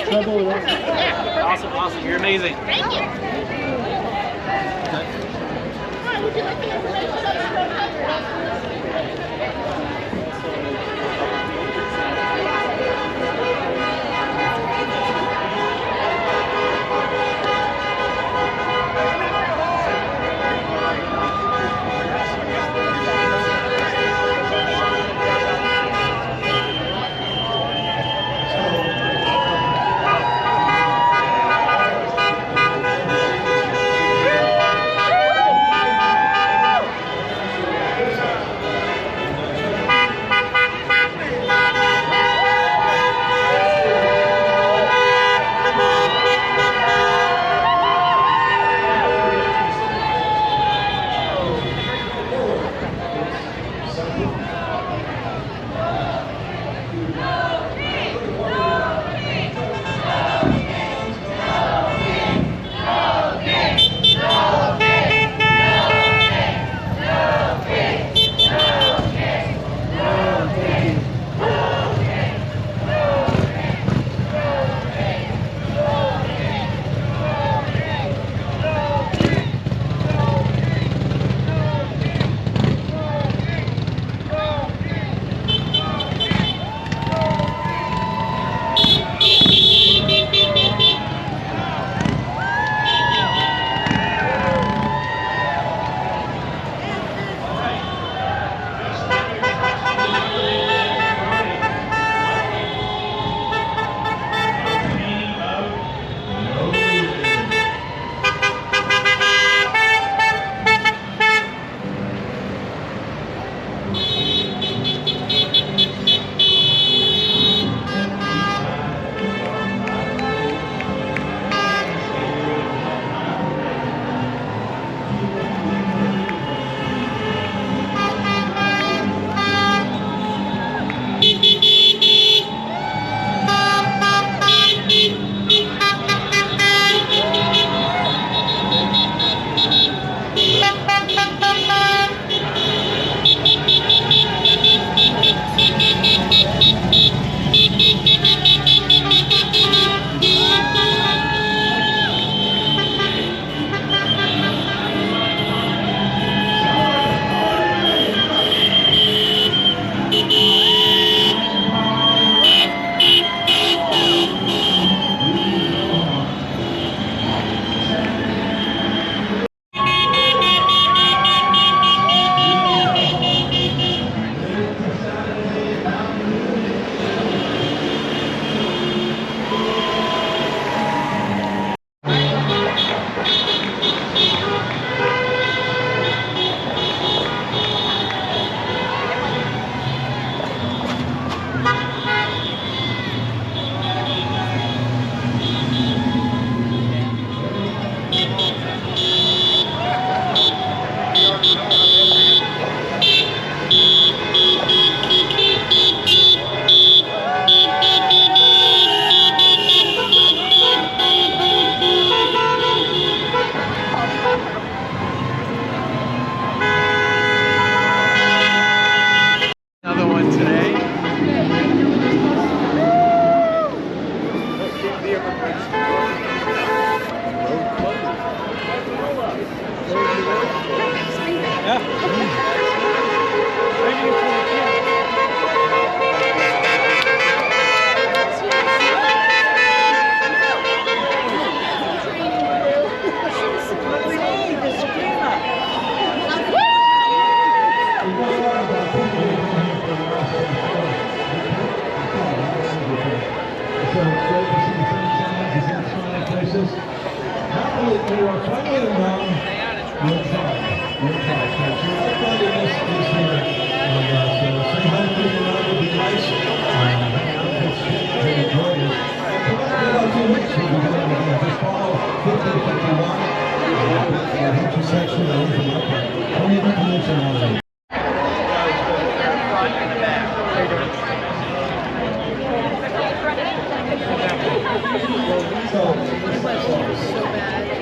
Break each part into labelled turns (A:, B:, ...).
A: trouble with that?
B: Yeah. Awesome. You're amazing.
C: Thank you. Hi, would you like the information on the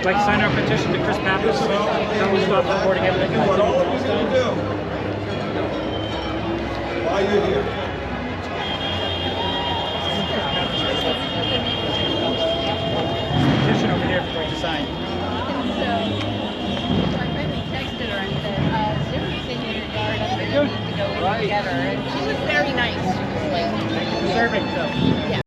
B: Like sign our petition to Chris Pappas, tell him stop recording everything.
D: What all of us can do while you're here.
B: serving.
C: Yeah.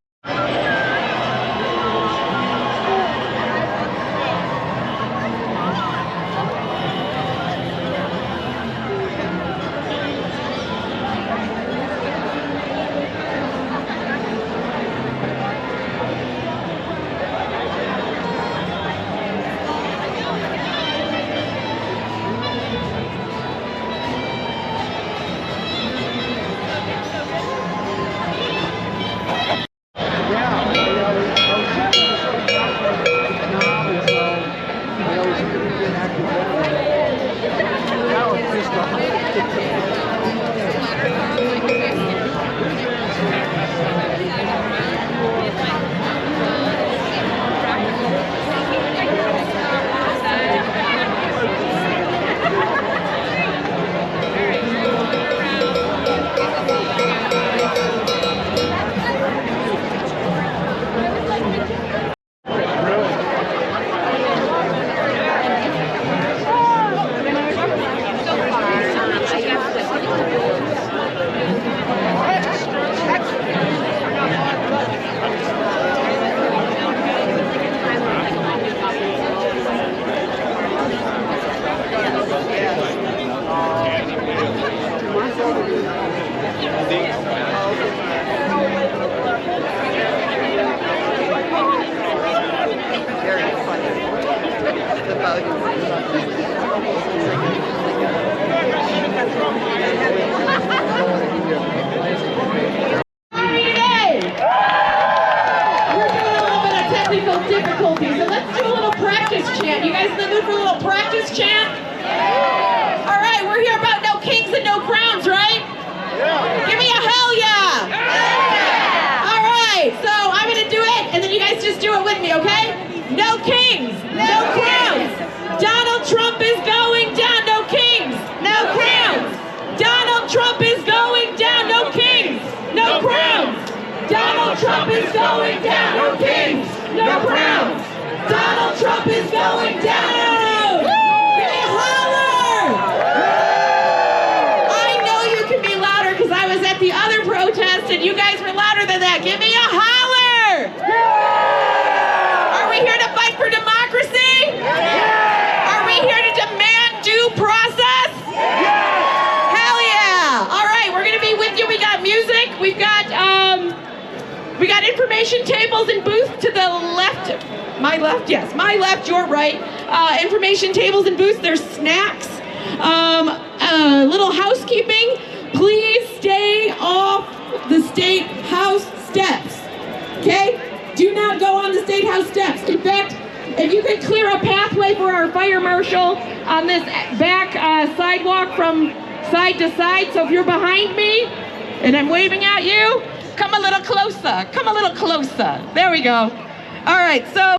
C: Difficulties, and let's do a little practice chant. You guys in the mood for a little practice chant? Yeah. All right, we're here about no kings and no crowns, right? Yeah. Give me a hell yeah. Yeah. All right, so I'm gonna do it, and then you guys just do it with me, okay? No kings, no crowns. Donald Trump is going down. No kings, no crowns. Donald Trump is going down. No kings, no crowns. Donald Trump is going down. No kings, no crowns. Donald Trump is going down. Give me a holler. I know you can be louder because I was at the other protest and you guys were louder than that. Give me a holler. Are we here to fight for democracy? Are we here to demand due process? Hell yeah. All right, we're going to be with you. We got music. We've got information tables and booths to the left. My left, yes. My left, your right. Information tables and booths. There's snacks. Little housekeeping. Please stay off the State House steps. Okay? Do not go on the State House steps. In fact, if you could clear a pathway for our fire marshal on this back sidewalk from side to side. So if you're behind me and I'm waving at you, come a little closer. Come a little closer. There we go. All right, so.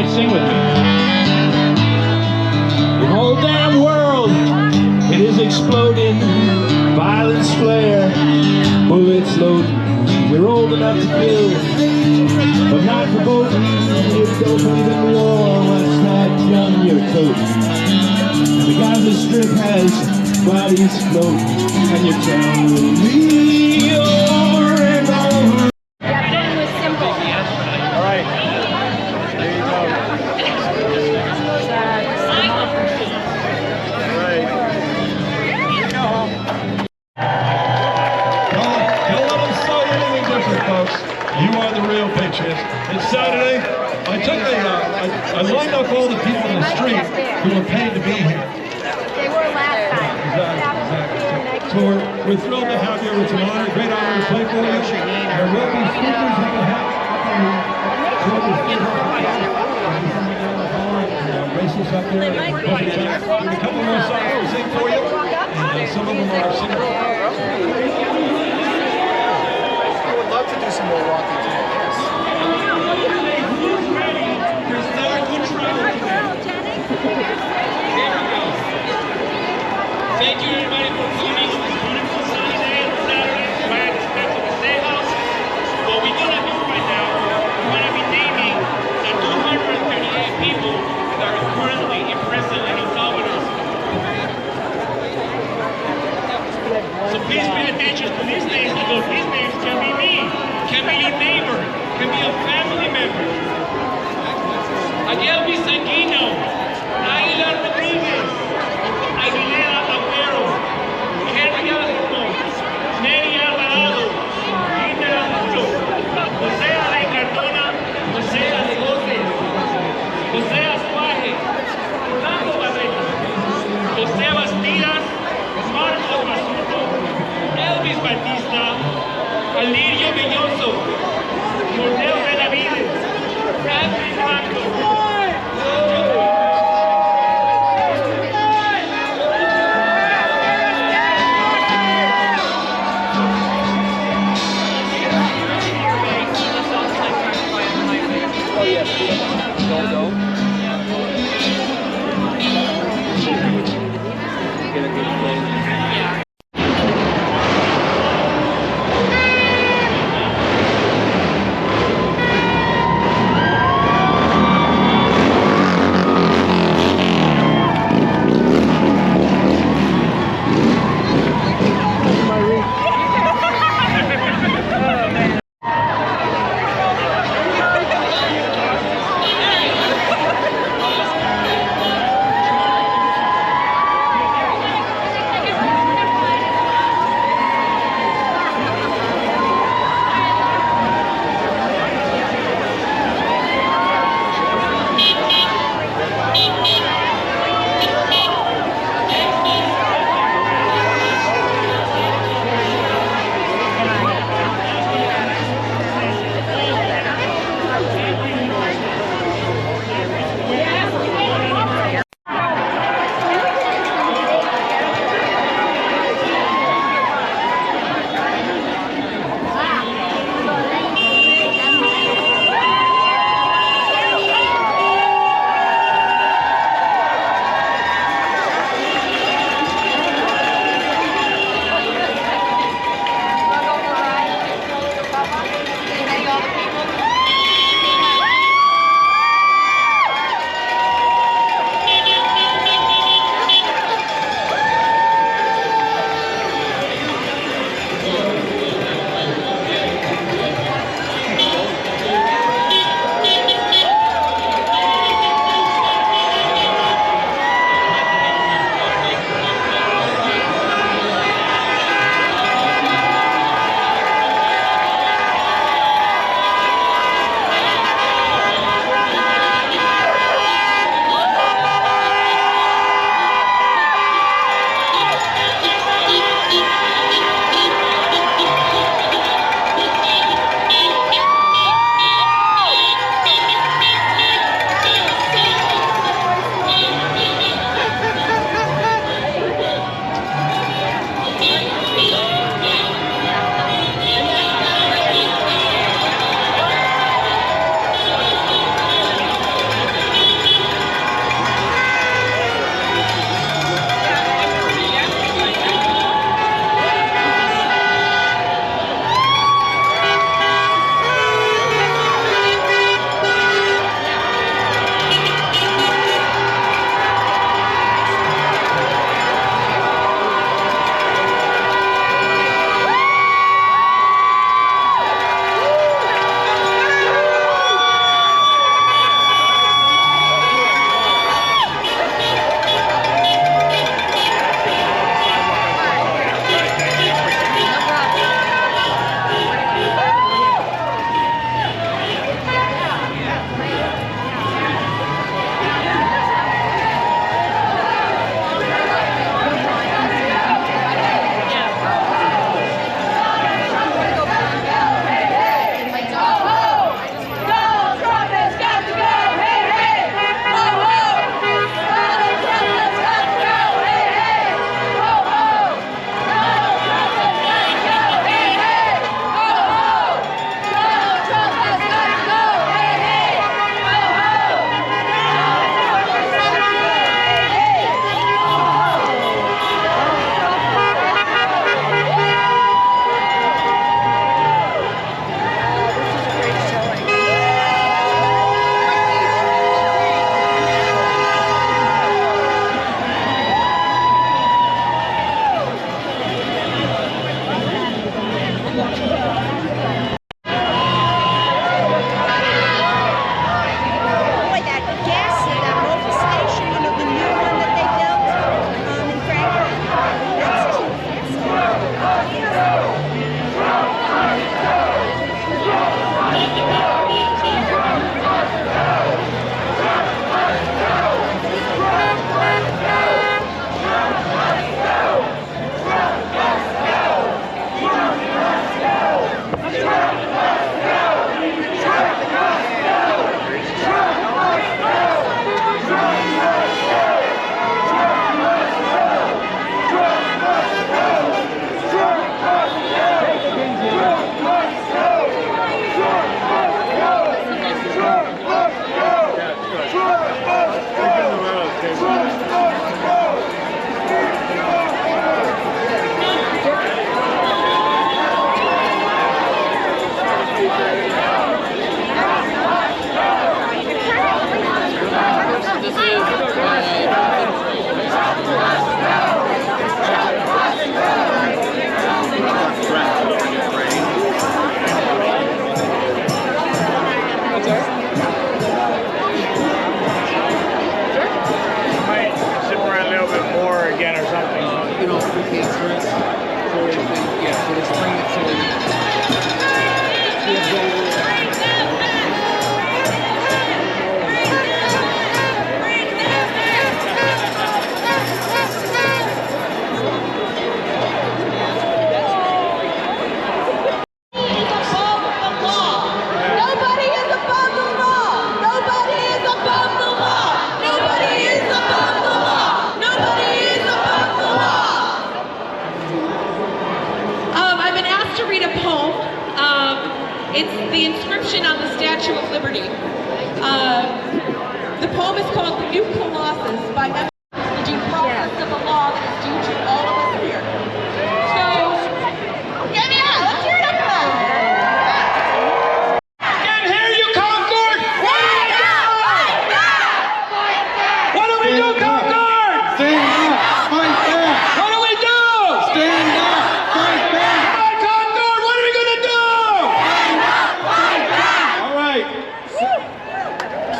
A: Sing with me. The whole damn world, it is exploding. Violence flare, bullets loading. We're old enough to kill, but not for voting. If you don't believe in war, what's that gun you're toting? The Gaza Strip has bodies floating, and you're telling me over and over.
D: It's Saturday. I lined up all the people in the street who were paid to be here.
E: They were last time.
D: Exactly. So we're thrilled to have you. It's an honor, great honor to play for you. There will be speakers that will have races up there. A couple more songs to sing for you. And some of them are singers.
F: I would love to do some more walking today.
B: Thank you everybody for coming on this beautiful sunny day on Saturday. Right at the steps of the State House. What we're gonna do right now, we're gonna be naming the 238 people that are currently in prison in El Salvador. So please pay attention to these names, because these names can be me, can be your neighbor, can be a family member. Aguilar Sanguino, Aguilar Rodriguez, Aguilera Aguero, Henry Alonso, Neri Alvarado, Gina Arturo, José de Cardona, José Alegotes, José Azuaje, Orlando Barreto, José Bastidas, Marcos Basurto, Elvis Batista, Alirio Villoso, Cornel Benavides, Anthony Blanco.
F: you know, we can't stress. So they think, yeah, so let's bring it
C: It's the inscription on the Statue of Liberty. The poem is called The New Colossus by the due process of the law that is due to all of us here. So, yeah, let's hear it up loud.
B: Can't hear you, Concord! What do we do, Concord?
F: Stand up, fight back!
B: What do we do?
F: Stand up, fight back!
B: Come on, Concord, what are we gonna do?
D: All right.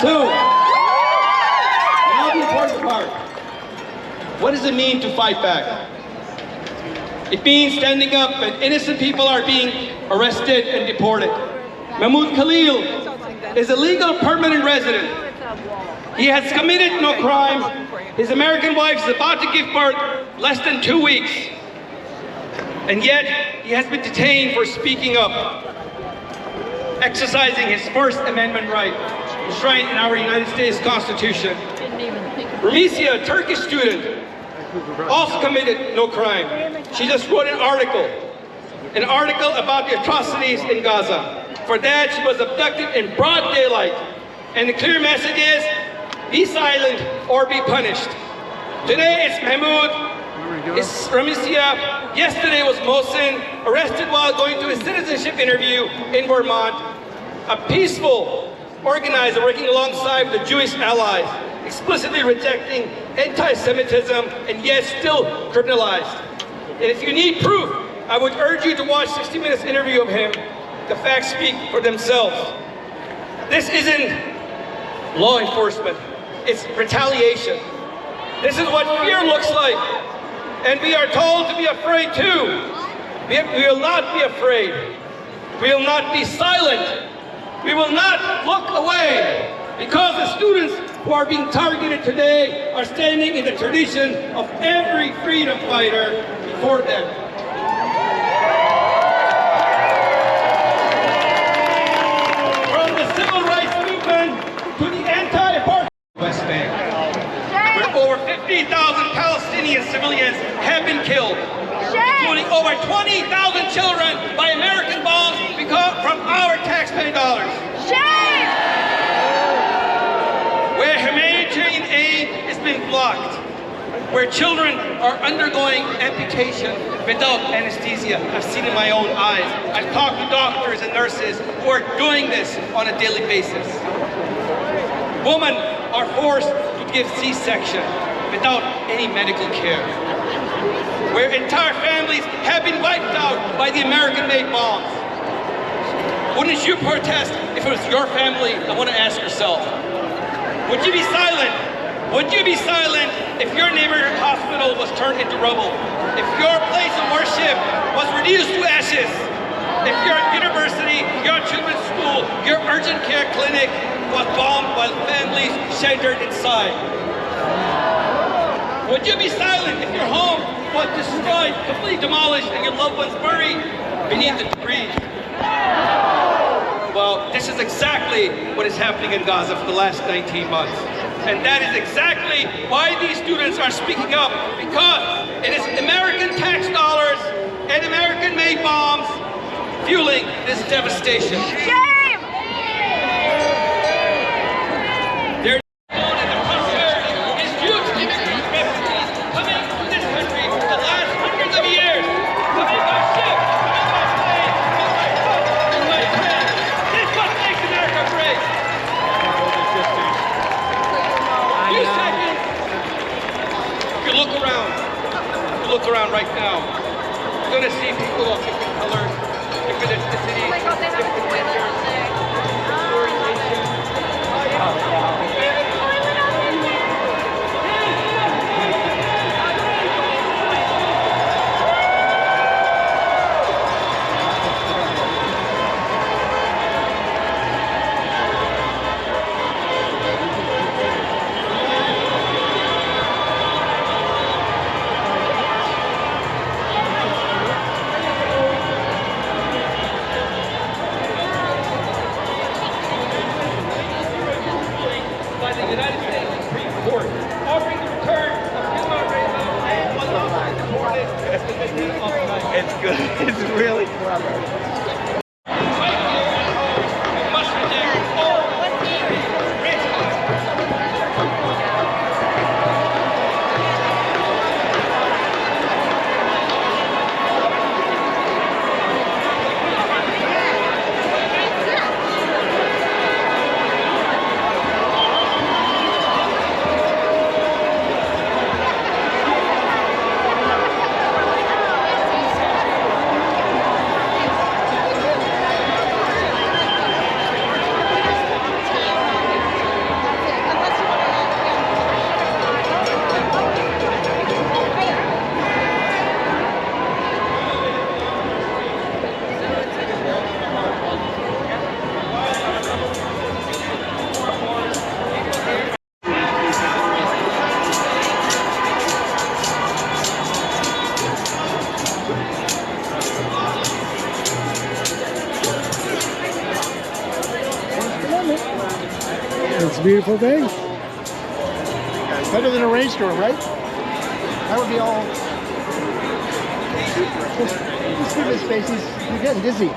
D: So, now the important part. What does it mean to fight back? It means standing up when innocent people are being arrested and deported. Mahmoud Khalil is a legal permanent resident. He has committed no crime. His American wife is about to give birth less than 2 weeks. And yet, he has been detained for speaking up, exercising his First Amendment right, enshrined in our United States Constitution. Ramicia, a Turkish student, also committed no crime. She just wrote an article about the atrocities in Gaza. For that, she was abducted in broad daylight. And the clear message is, be silent or be punished. Today it's Mahmoud, it's Ramicia. Yesterday was Mohsen, arrested while going to a citizenship interview in Vermont. A peaceful organizer working alongside the Jewish allies, explicitly rejecting anti-Semitism and yet still criminalized. And if you need proof, I would urge you to watch 60 Minutes interview of him. The facts speak for themselves. This isn't law enforcement, it's retaliation. This is what fear looks like. And we are told to be afraid too. We will not be afraid. We will not be silent. We will not look away, because the students who are being targeted today are standing in the tradition of every freedom fighter before them. From the civil rights movement to the anti-apartheid West Bank, where over 50,000 Palestinian civilians have been killed, including over 20,000 children by American bombs from our taxpayer dollars.
E: Shame!
D: Where humanitarian aid has been blocked, where children are undergoing amputation without anesthesia. I've seen it in my own eyes. I've talked to doctors and nurses who are doing this on a daily basis. Women are forced to give C-section without any medical care. Where entire families have been wiped out by the American-made bombs. Wouldn't you protest if it was your family? I want to ask yourself. Would you be silent? Would you be silent if your neighborhood hospital was turned into rubble? If your place of worship was reduced to ashes? If your university, your children's school, your urgent care clinic was bombed while families sheltered inside? Would you be silent if your home was destroyed, completely demolished, and your loved ones buried beneath the debris? Well, this is exactly what is happening in Gaza for the last 19 months. And that is exactly why these students are speaking up, because it is American tax dollars and American-made bombs fueling this devastation.
E: Shame!
D: Their and the prosperity is due to immigrant refugees coming to this country for the last hundreds of years, coming by ship, coming by plane, coming by foot, coming by train. This is what makes America great. Few seconds. If you look around right now, you're going to see people of different colors, different ethnicities, different genders, orientation.
G: It's good. It's really clever.
H: It's a beautiful day. Better than a rainstorm, right? That would be all. Just give it spaces. You're getting dizzy.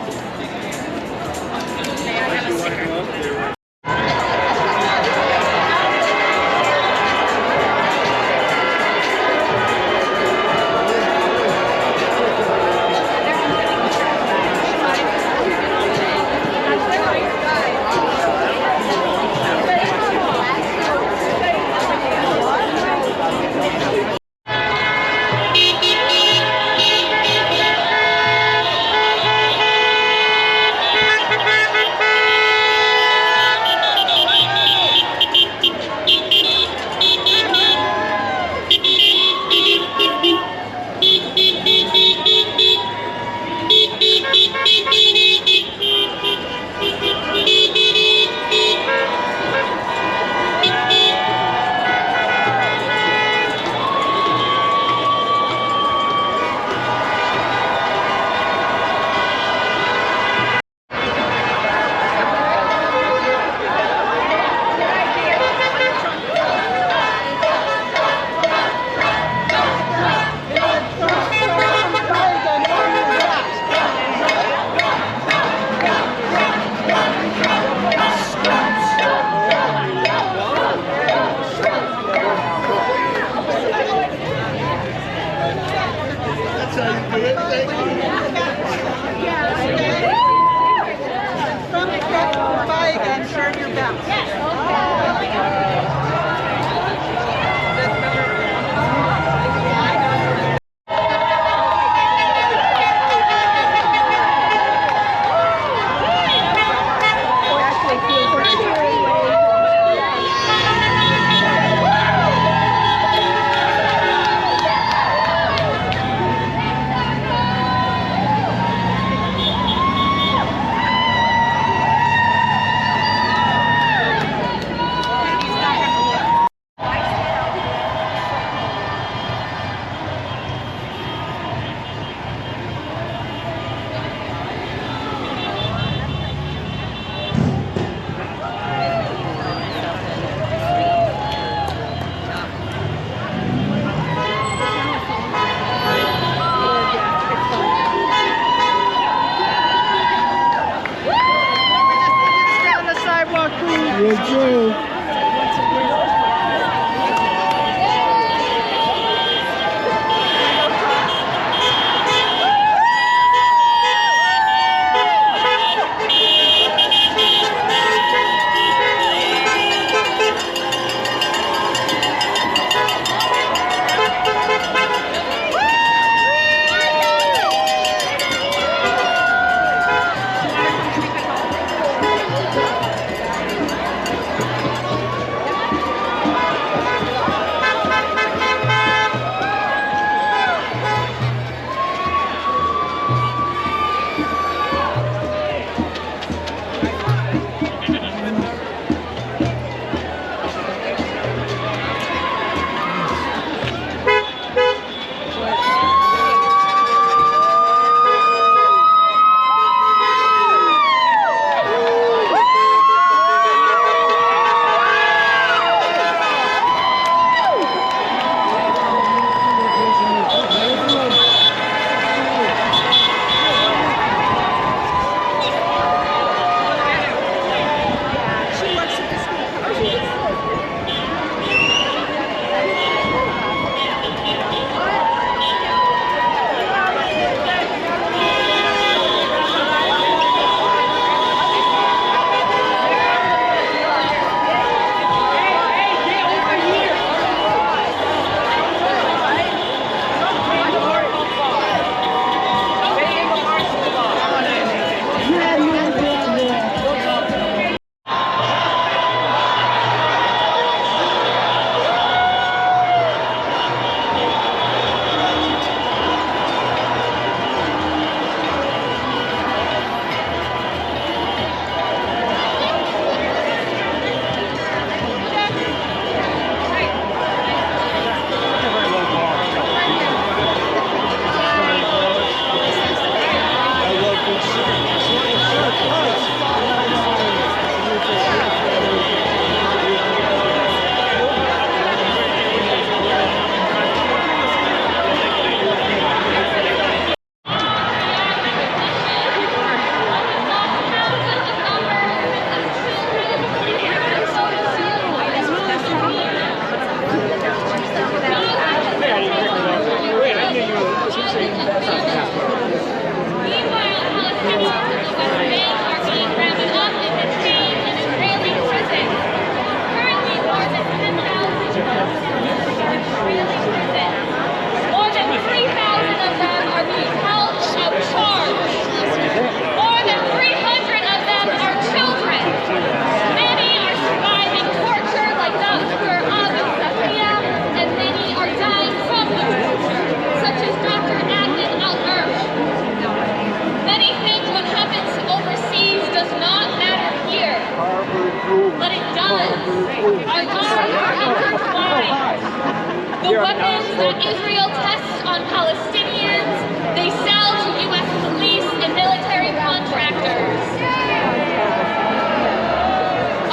E: Israel tests on Palestinians. They sell to U.S. police and military contractors.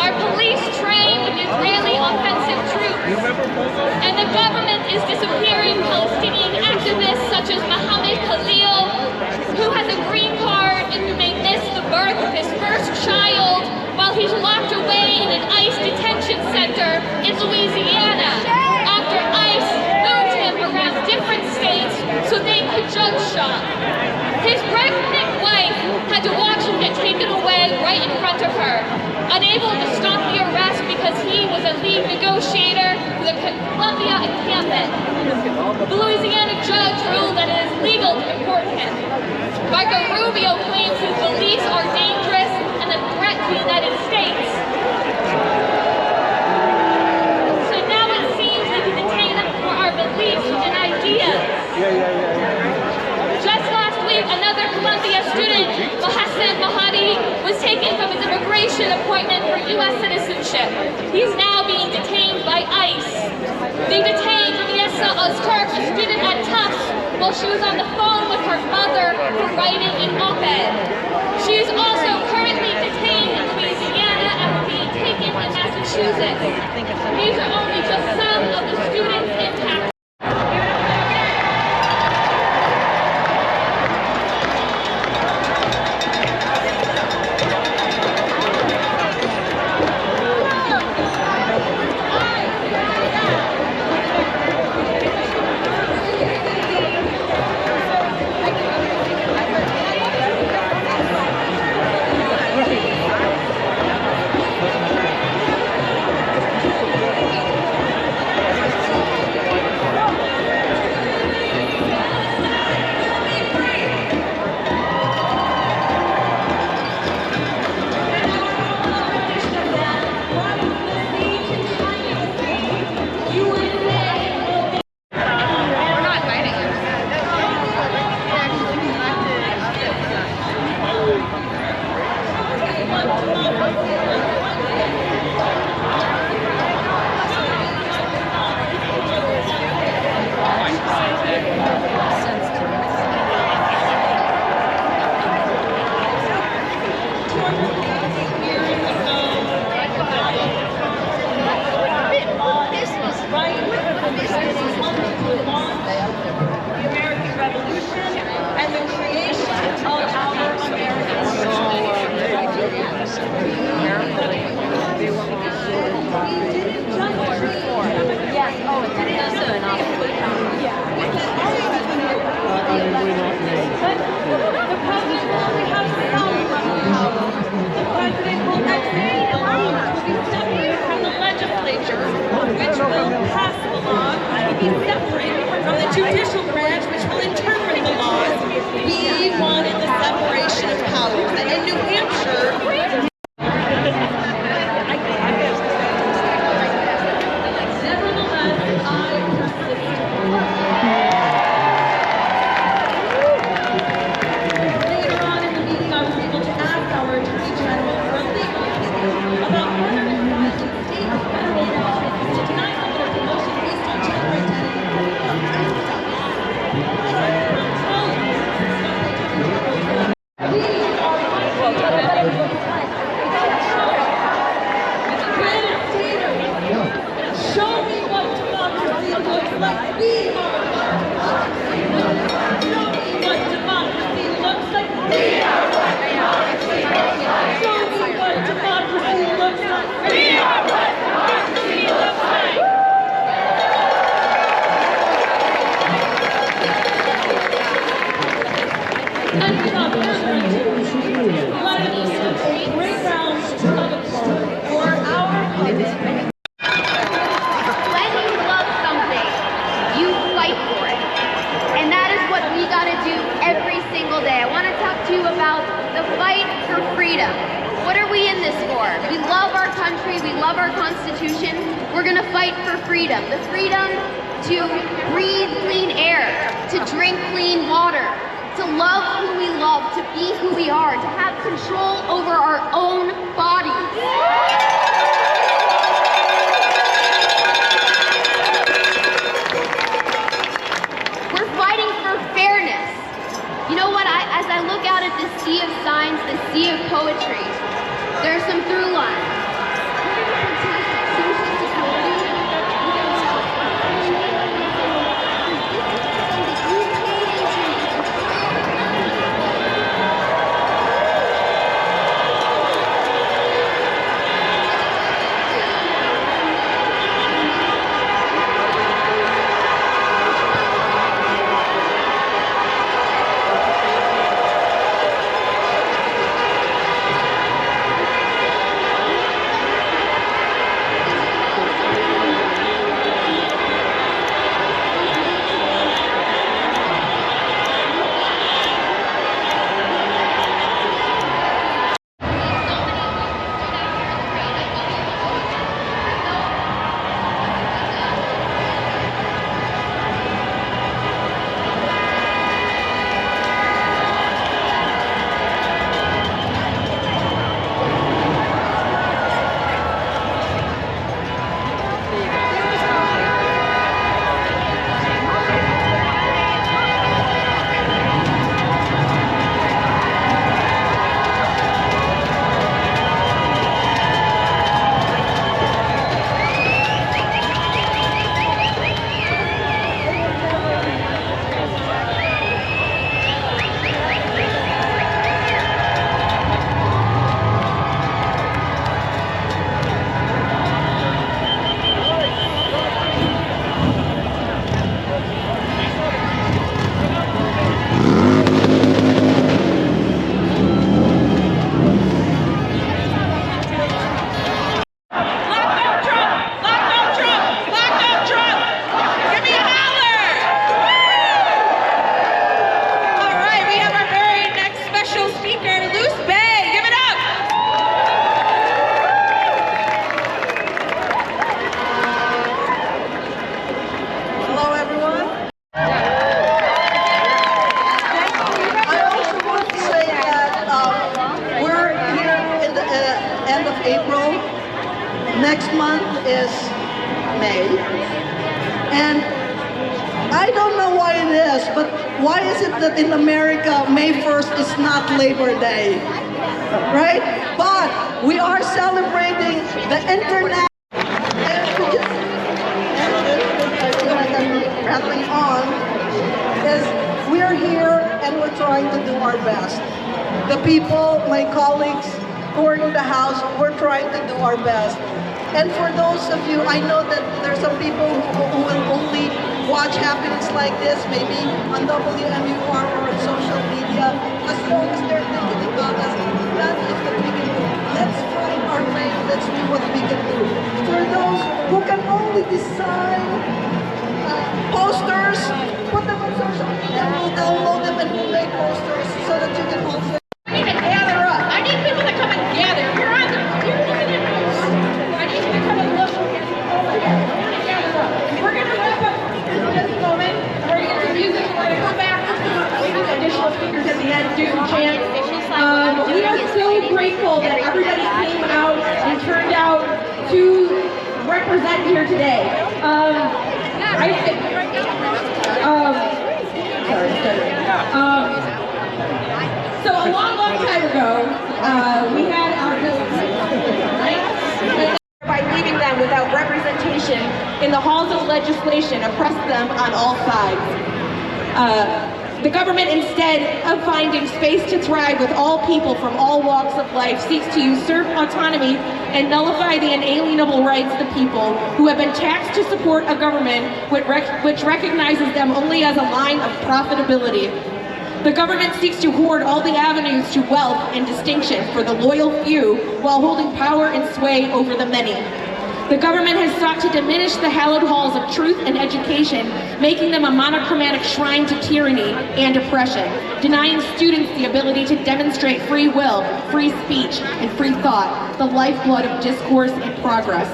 E: Our police train with Israeli offensive troops. And the government is disappearing Palestinian activists such as Mohammed Khalil, who has a green card and who may miss the birth of his first child while he's locked away in an ICE detention center in Louisiana after ICE moved him around different states so they could judge shop. His pregnant wife had to watch him get taken away right in front of her, unable to stop the arrest because he was a lead negotiator for the Columbia encampment. The Louisiana judge ruled that it is legal to deport him. Marco Rubio claims his beliefs are dangerous and a threat to the United States. So now it seems we can detain him for our beliefs and ideas. Just last week, another Columbia student, Mohsen Mahadi, was taken from his immigration appointment for U.S. citizenship. He's now being detained by ICE. They detained Miesa Öztürk, a student at Tufts, while she was on the phone with her mother for writing an op-ed. She is also currently detained in Louisiana after being taken in Massachusetts. These are only just some of the students impacted.
C: Judicial branch, which will interpret the laws. We wanted the separation of powers, and in New Hampshire, nevertheless, I persist. Later on in the meeting, I was able to ask our Attorney General for a legal opinion about whether it was in state or federal law to deny someone a promotion based on gender identity. Show me what democracy looks like. We are democracy. Show me what democracy looks like. We are what democracy looks like. Show me what democracy looks like. We are what democracy looks like. Great rounds of applause for our pivot.
E: When you love something, you fight for it. And that is what we gotta do every single day. I wanna talk to you about the fight for freedom. What are we in this for? We love our country, we love our Constitution. We're gonna fight for freedom. The freedom to breathe clean air, to drink clean water, to love who we love, to be who we are, to have control over our own bodies. You know what, as I look out at this sea of signs, this sea of poetry, there are some through lines. Social security.
I: Next month is May. And I don't know why it is, but why is it that in America, May 1st is not Labor Day, right? But we are celebrating the international, rattling on, is we are here and we're trying to do our best. The people, my colleagues who are in the House, we're trying to do our best. And for those of you, I know that there's some people who will only watch happenings like this, maybe on WMUR or on social media. As long as they're thinking about us, that is what we can do. Let's find our lane, let's do what we can do. For those who can only design posters, put them on social media, we'll download them and we'll make posters so that you can also...
C: I need to gather up. I need people to come and gather. You're on the... I need you to come and look over here. Gather up. We're going to wrap up in this moment. We're going to get some music. We're going to come back. We have additional speakers at the end. Do some chants. We are so grateful that everybody came out and turned out to represent here today. So a long time ago, we had our right? By leaving them without representation in the halls of legislation, oppressed them on all sides. The government, instead of finding space to thrive with all people from all walks of life, seeks to usurp autonomy and nullify the inalienable rights of the people who have been taxed to support a government which recognizes them only as a line of profitability. The government seeks to hoard all the avenues to wealth and distinction for the loyal few while holding power and sway over the many. The government has sought to diminish the hallowed halls of truth and education, making them a monochromatic shrine to tyranny and oppression, denying students the ability to demonstrate free will, free speech, and free thought, the lifeblood of discourse and progress.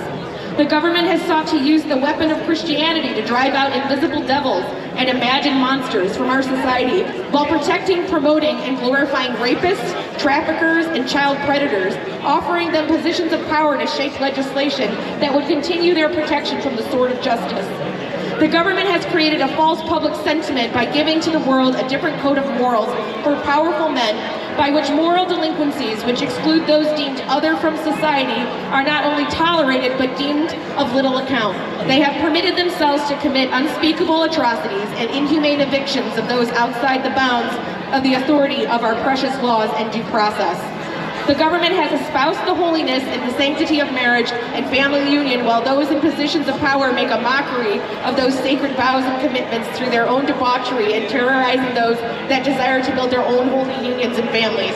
C: The government has sought to use the weapon of Christianity to drive out invisible devils and imagined monsters from our society while protecting, promoting, and glorifying rapists, traffickers, and child predators, offering them positions of power to shape legislation that would continue their protection from the sword of justice. The government has created a false public sentiment by giving to the world a different code of morals for powerful men, by which moral delinquencies, which exclude those deemed other from society, are not only tolerated but deemed of little account. They have permitted themselves to commit unspeakable atrocities and inhumane evictions of those outside the bounds of the authority of our precious laws and due process. The government has espoused the holiness and the sanctity of marriage and family union, while those in positions of power make a mockery of those sacred vows and commitments through their own debauchery and terrorizing those that desire to build their own holy unions and families.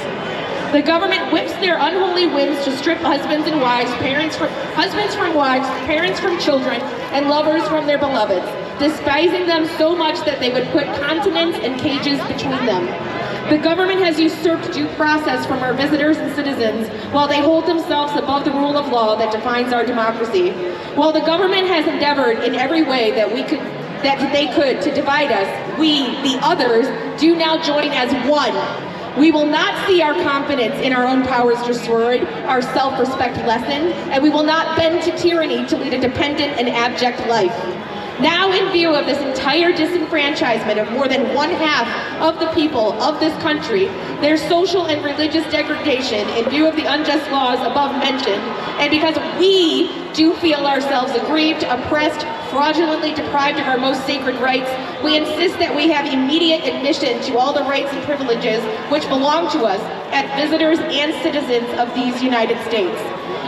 C: The government whips their unholy whims to strip husbands and wives, husbands from wives, parents from children, and lovers from their beloveds, despising them so much that they would put continents and cages between them. The government has usurped due process from our visitors and citizens, while they hold themselves above the rule of law that defines our democracy. While the government has endeavored in every way that they could to divide us, we, the others, do now join as one. We will not see our confidence in our own powers destroyed, our self-respect lessened, and we will not bend to tyranny to lead a dependent and abject life. Now, in view of this entire disenfranchisement of more than one-half of the people of this country, their social and religious degradation in view of the unjust laws above mentioned, and because we do feel ourselves aggrieved, oppressed, fraudulently deprived of our most sacred rights, we insist that we have immediate admission to all the rights and privileges which belong to us as visitors and citizens of these United States.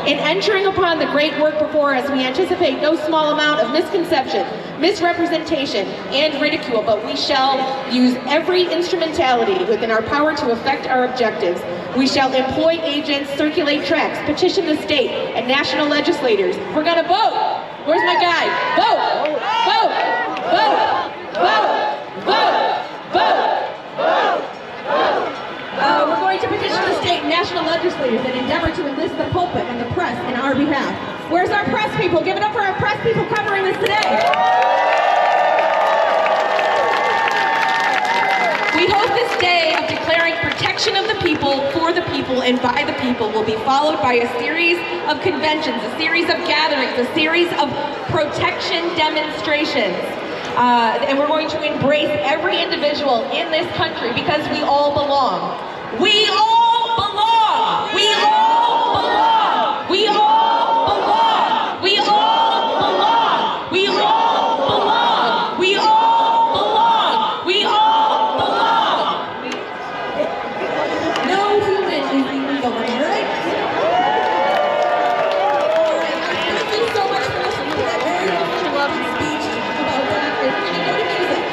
C: In entering upon the great work before us, we anticipate no small amount of misconception, misrepresentation, and ridicule, but we shall use every instrumentality within our power to effect our objectives. We shall employ agents, circulate tracts, petition the state and national legislators. We're gonna vote! Where's my guy? Vote! Vote! Vote! Vote! Vote! Vote! We're going to petition the state and national legislators and endeavor to enlist the pulpit and the press in our behalf. Where's our press people? Give it up for our press people covering this today. We hope this day of declaring protection of the people, for the people, and by the people will be followed by a series of conventions, a series of gatherings, a series of protection demonstrations. And we're going to embrace every individual in this country because we all belong. We all belong! We all belong! We all belong! We all belong! We all belong! We all belong! We all belong! No human is illegal, right? All right, thank you so much for listening to that very lovely speech about democracy. We're going to go to music.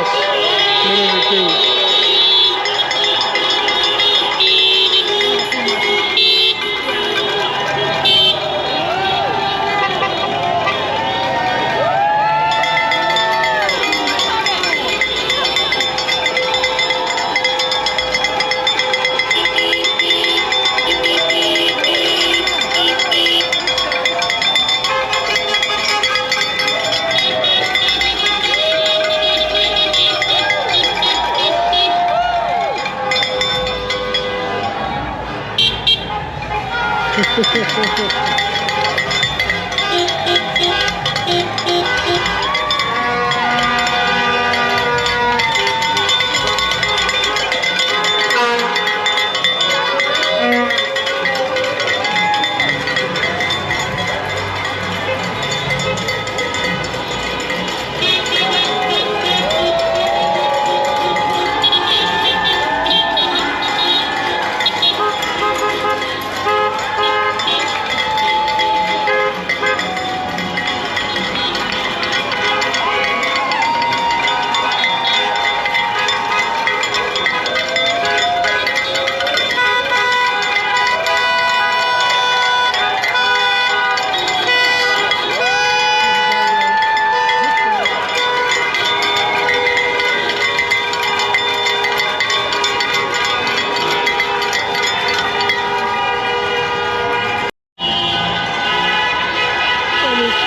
H: this minute or two.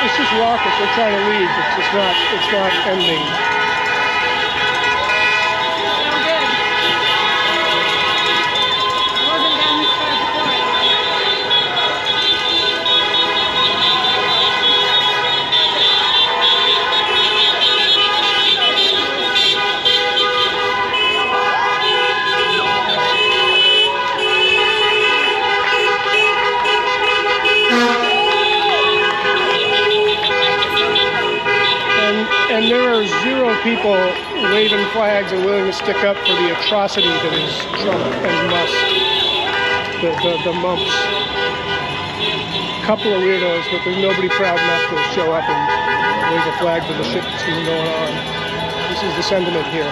H: It's just rockets. They're trying to leave. It's not ending. And there are zero people waving flags and willing to stick up for the atrocity that is Trump and Musk, the mumps. Couple of weirdos, but there's nobody proud enough to show up and wave a flag for the shit that's been going on. This is the sentiment here.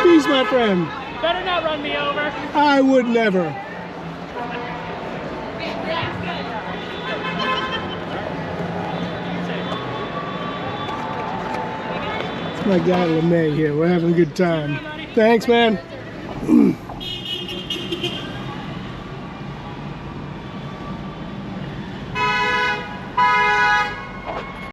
H: Peace, my friend.
J: Better not run me over.
H: I would never. It's my guy LeMay here. We're having a good time. Thanks, man.